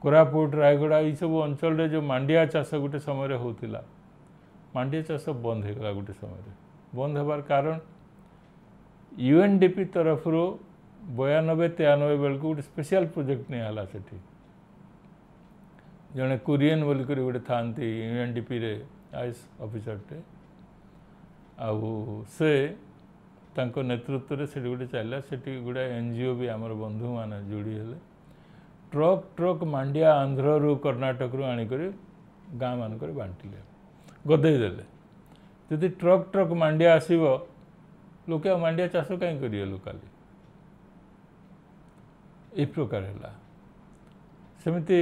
कोरापुट रायगड़ा ये सब अंचल जो मांडिया चाष गोटे समय होता मांडिया चाष बंद होगा गोटे समय बंद होबार कारण यूएनडीपी तरफ 92-93 बेलू गोटे स्पेशल प्रोजेक्ट निहाला सेठी जड़े कुरियन बोलिक गोटे था यूएनडीपी रे आईएएस ऑफिसर टे से तांको नेतृत्व में से गोटे चलला से गुड़ा एनजीओ भी आमर बंधु मान जोड़ी हेले ट्रक ट्रक मांडिया आंध्र रु कर्णाटक रु आनिक गाँ मानक बांटिले गदेदेले जदि ट्रक ट्रक मांडिया आसब लोके मांडिया चाष कहीं करेंगे लोकाली ये प्रकार है सेमती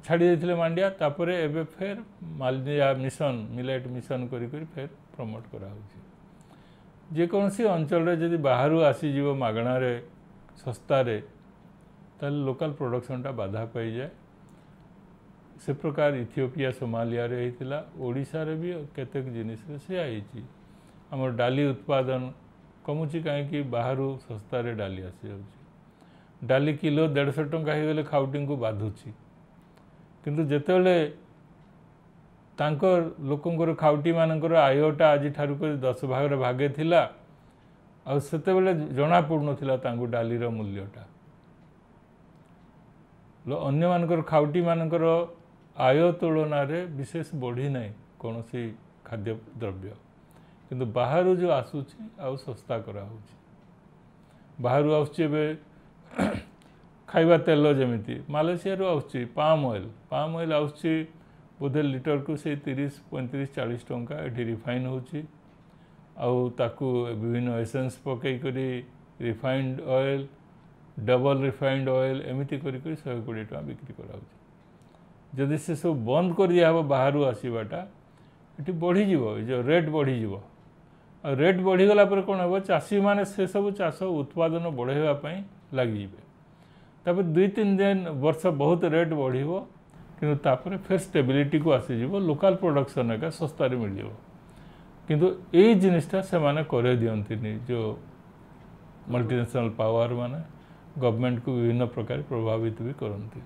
छाड़ी देते मांडिया तापर एवं फेर मालनिया मिशन मिलेट मिशन करी फेर प्रमोट करा जेकोसी अंचल जदि बाहर आसीज मागणार सस्तार ताल लोकल प्रोडक्शन टा बाधा पाई जाए से प्रकार इथियोपिया सोमालिया रे होता ओडिशा रे भी केतेक जिनिस से आई आम डाली उत्पादन कमुची कहीं बाहर सस्तार डाली आसी जाऊँगी डाली किलो 150 टंका हो गले खाउटी को बाधुची किंतु जेतेबेले तांकर लोकंकर खाउटी मानकर आयटा आज ठारू कर 10 भाग भागे थिला आ सेतेबेले जना पड़ुनथिला तांको डालीर मूल्यटा अन्य मानकर खाउटी मानकर आय तुलन विशेष बढ़ी ना कौन सी खाद्य द्रव्य किंतु बाहर जो आसूची आ सस्ता करा बाहर आसुचे खाइबा तेल जमी मालेशिया रू आसुची पाम ऑयल आसुची बोधे लिटर को से 30-35-40 टंका ये रिफाइन होताकू विभिन्न एसेंस पकई करी refined oil double refined oil एमती करी 120 टका बिक्री करा जदि से सब बंद कर दिया बाहर आसवाटा ये बढ़ीज जो रेट बढ़ीज रेट बढ़ीगला कौन हम चाषी मैंने से सब चाष उत्पादन बढ़ावाई लगे तापर 2-3 दिन वर्ष बहुत रेट बढ़ो कि फिर स्टेबिलिटी को आसीज लोकल प्रोडक्शन एका सस्तार मिल जाव किंतु यही जिनिसटा से माने करे दियंतिनी जो मल्टीनेशनल पावर माने गवर्नमेंट को विभिन्न प्रकार प्रभावित भी करती।